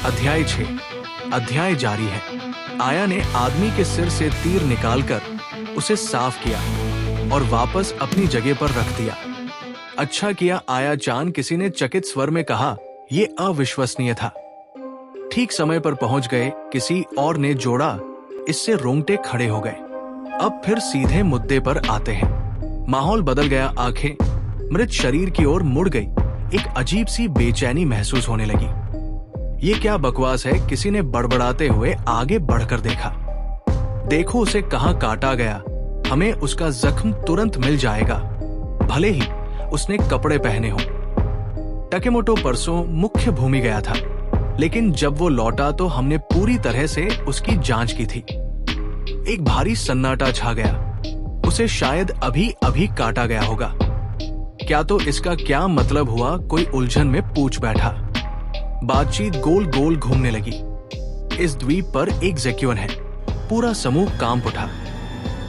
अध्याय 6। अध्याय जारी है। आया ने आदमी के सिर से तीर निकालकर उसे साफ किया और वापस अपनी जगह पर रख दिया। अच्छा किया आया चान, किसी ने चकित स्वर में कहा। यह अविश्वसनीय था। ठीक समय पर पहुंच गए, किसी और ने जोड़ा। इससे रोंगटे खड़े हो गए। अब फिर सीधे मुद्दे पर आते हैं। माहौल बदल गया। आंखें मृत शरीर की ओर मुड़ गई। एक अजीब सी बेचैनी महसूस होने लगी। ये क्या बकवास है, किसी ने बड़बड़ाते हुए आगे बढ़कर देखा। देखो उसे कहां काटा गया, हमें उसका जख्म तुरंत मिल जाएगा, भले ही उसने कपड़े पहने हों। टकेमोटो परसों मुख्य भूमि गया था, लेकिन जब वो लौटा तो हमने पूरी तरह से उसकी जांच की थी। एक भारी सन्नाटा छा गया। उसे शायद अभी अभी काटा गया होगा। क्या तो इसका क्या मतलब हुआ, कोई उलझन में पूछ बैठा। बातचीत गोल गोल घूमने लगी। इस द्वीप पर एक ज़ेक्युइन है। पूरा समूह कांप उठा।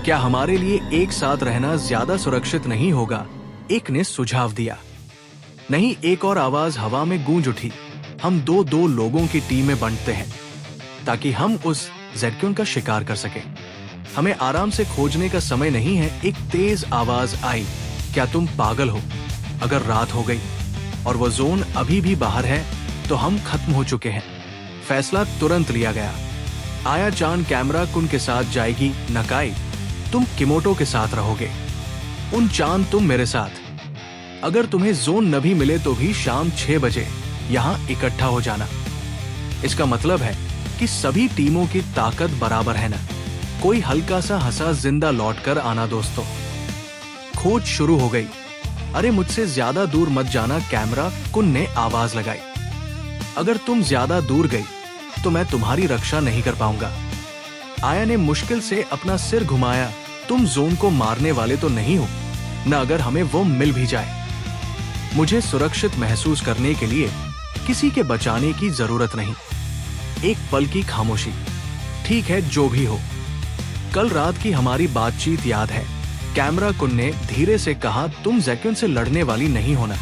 क्या हमारे लिए एक साथ रहना ज्यादा सुरक्षित नहीं होगा? एक ने सुझाव दिया। नहीं, एक और आवाज हवा में गूंज उठी। हम दो लोगों की टीम में बंटते हैं ताकि हम उस ज़ेक्युइन का शिकार कर सकें। हमें आराम से खोजने का समय नहीं है। एक तेज आवाज आई। क्या तुम पागल हो? अगर रात हो गई और वो जोन अभी भी बाहर है तो हम खत्म हो चुके हैं। फैसला तुरंत लिया गया। आया चान कैमरा कुन के साथ जाएगी। नकाई, तुम किमोटो के साथ रहोगे। उन चांद, तुम मेरे साथ। अगर तुम्हें जोन न भी मिले तो भी शाम 6 बजे यहाँ इकट्ठा हो जाना। इसका मतलब है कि सभी टीमों की ताकत बराबर है ना। कोई हल्का सा हंसा जिंदा लौटकर आना दोस्तों। खोज शुरू हो गई। अरे मुझसे ज्यादा दूर मत जाना, कैमरा कुन ने आवाज लगाई। अगर तुम ज्यादा दूर गई तो मैं तुम्हारी रक्षा नहीं कर पाऊंगा। आया ने मुश्किल से अपना सिर घुमाया। तुम जोन को मारने वाले तो नहीं हो न, अगर हमें वो मिल भी जाए। मुझे सुरक्षित महसूस करने के लिए किसी के बचाने की जरूरत नहीं। एक पल की खामोशी। ठीक है, जो भी हो। कल रात की हमारी बातचीत याद है? कैमरा कुन ने धीरे से कहा। तुम ज़ेक्युइन से लड़ने वाली नहीं होना।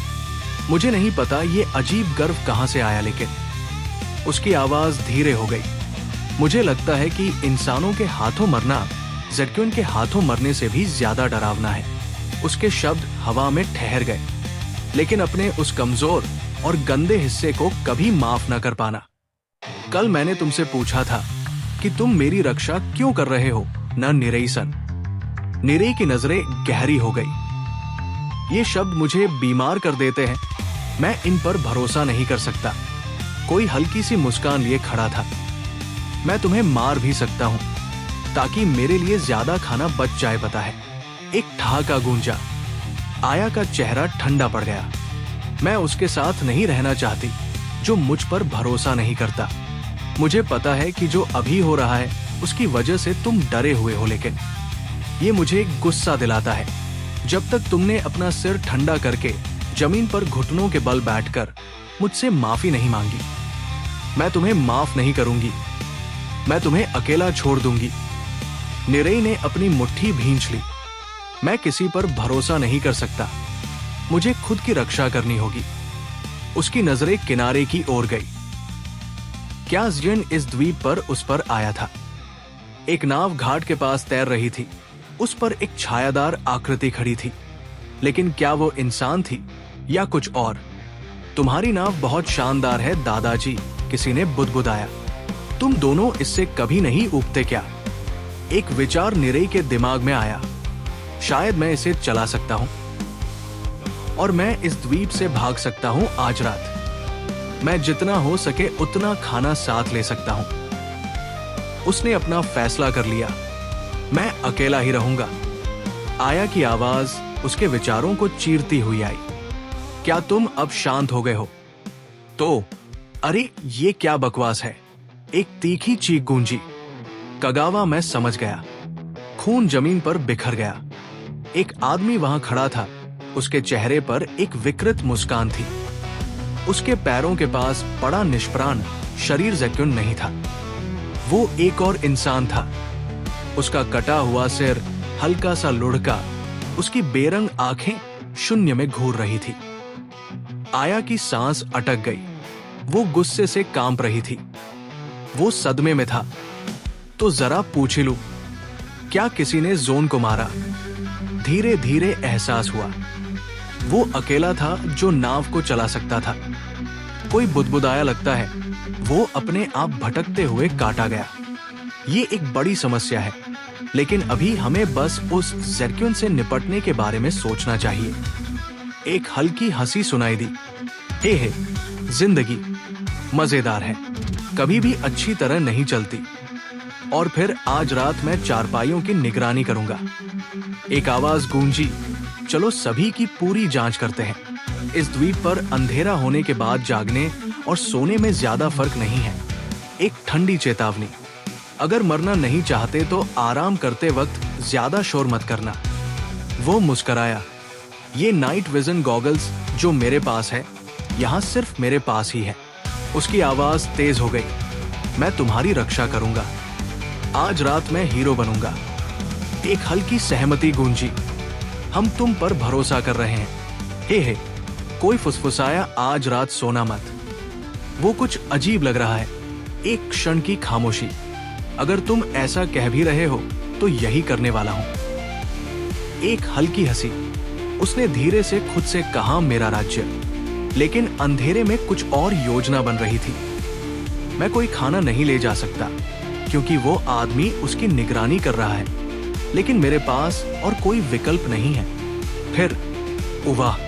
मुझे नहीं पता ये अजीब गर्व कहां से आया, लेकिन उसकी आवाज धीरे हो गई। मुझे लगता है कि इंसानों के हाथों मरना ज़ेक्युइन के हाथों मरने से भी ज्यादा डरावना है। उसके शब्द हवा में ठहर गए। लेकिन अपने उस कमजोर और गंदे हिस्से को कभी माफ न कर पाना। कल मैंने तुमसे पूछा था कि तुम मेरी रक्षा क्यों कर रहे हो, न निरेई-सन। निरेई की नजरें गहरी हो गई। ये शब्द मुझे बीमार कर देते हैं। मैं इन पर भरोसा नहीं कर सकता। कोई हल्की सी मुस्कान लिए खड़ा था। मैं तुम्हें मार भी सकता हूं ताकि मेरे लिए ज्यादा खाना बच जाए, पता है। एक ठहाका गूंजा। आया का चेहरा ठंडा पड़ गया। मैं उसके साथ नहीं रहना चाहती जो मुझ पर भरोसा नहीं करता। मुझे पता है कि जो अभी हो रहा है उसकी वजह से तुम डरे हुए हो, लेकिन ये मुझे गुस्सा दिलाता है। जब तक तुमने अपना सिर ठंडा करके जमीन पर घुटनों के बल बैठकर मुझसे माफी नहीं मांगी, मैं तुम्हें माफ नहीं करूंगी। मैं तुम्हें अकेला छोड़ दूंगी। निरेई ने अपनी मुट्ठी भींच ली। मैं किसी पर भरोसा नहीं कर सकता। मुझे खुद की रक्षा करनी होगी। उसकी नजरें किनारे की ओर गई। क्या ज़ेक्युइन इस द्वीप पर उस पर आया था? एक नाव घाट के पास तैर रही थी। उस पर एक छायादार आकृति खड़ी थी। लेकिन क्या वो इंसान थी या कुछ और? तुम्हारी नाव बहुत शानदार है दादाजी, किसी ने बुदबुदाया। तुम दोनों इससे कभी नहीं ऊबते क्या? एक विचार निरेई के दिमाग में आया। शायद मैं इसे चला सकता हूं और मैं इस द्वीप से भाग सकता हूं आज रात। मैं जितना हो सके उतना खाना साथ ले सकता हूं। उसने अपना फैसला कर लिया। मैं अकेला ही रहूंगा। आया की आवाज उसके विचारों को चीरती हुई आई। क्या तुम अब शांत हो गए हो? तो अरे ये क्या बकवास है? एक तीखी चीख गूंजी। कगावा, मैं समझ गया। खून जमीन पर बिखर गया। एक आदमी वहां खड़ा था। उसके चेहरे पर एक विकृत मुस्कान थी। उसके पैरों के पास पड़ा निष्प्राण शरीर ज़ेक्युइन नहीं था। वो एक और इंसान था। उसका कटा हुआ सिर हल्का सा लुढ़का। उसकी बेरंग आंखें शून्य में घूर रही थी। आया की सांस अटक गई। वो गुस्से से कांप रही थी। वो सदमे में था। तो जरा पूछ ही लूं, क्या किसी ने जोन को मारा? धीरे धीरे एहसास हुआ वो अकेला था जो नाव को चला सकता था। कोई बुदबुदाया लगता है वो अपने आप भटकते हुए काटा गया। ये एक बड़ी समस्या है, लेकिन अभी हमें बस उस ज़ेर्क्युन से निपटने के बारे में सोचना चाहिए। एक हल्की हंसी सुनाई दी। हे, जिंदगी मजेदार है, कभी भी अच्छी तरह नहीं चलती। और फिर आज रात मैं चारपाइयों की निगरानी करूंगा। एक आवाज गूंजी, चलो सभी की पूरी जांच करते हैं। इस द्वीप पर अंधेरा होने के बाद जागने और सोने में ज्यादा फर्क नहीं है। एक ठंडी चेतावनी, अगर मरना नहीं चाहते तो आराम करते वक्त ज्यादा शोर मत करना। वो मुस्कराया। ये नाइट विजन गॉगल्स जो मेरे पास है, यहाँ सिर्फ मेरे पास ही है। उसकी आवाज तेज हो गई। मैं तुम्हारी रक्षा करूंगा। आज रात मैं हीरो बनूंगा। एक हल्की सहमति गूंजी। हम तुम पर भरोसा कर रहे हैं। हे, कोई फुसफुसाया, आज रात सोना मत। वो कुछ अजीब लग रहा है। एक क्षण की खामोशी। अगर तुम ऐसा कह भी रहे हो तो यही करने वाला हूं। एक हल्की हंसी। उसने धीरे से खुद से कहा, मेरा राज्य। लेकिन अंधेरे में कुछ और योजना बन रही थी। मैं कोई खाना नहीं ले जा सकता क्योंकि वो आदमी उसकी निगरानी कर रहा है, लेकिन मेरे पास और कोई विकल्प नहीं है। फिर उवाह,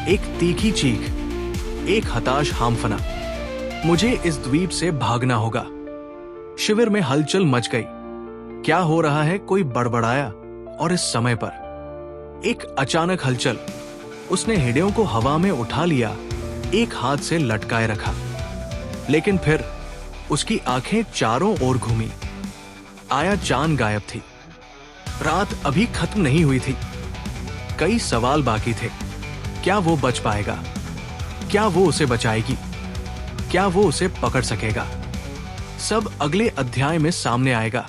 एक तीखी चीख, एक हताश हांफना। मुझे इस द्वीप से भागना होगा। शिविर में हलचल मच गई। क्या हो रहा है? कोई बड़बड़ाया। और इस समय पर एक अचानक हलचल। उसने हिडियों को हवा में उठा लिया, एक हाथ से लटकाए रखा। लेकिन फिर उसकी आंखें चारों ओर घूमी। आया चांद गायब थी। रात अभी खत्म नहीं हुई थी। कई सवाल बाकी थे। क्या वो बच पाएगा? क्या वो उसे बचाएगी? क्या वो उसे पकड़ सकेगा? सब अगले अध्याय में सामने आएगा।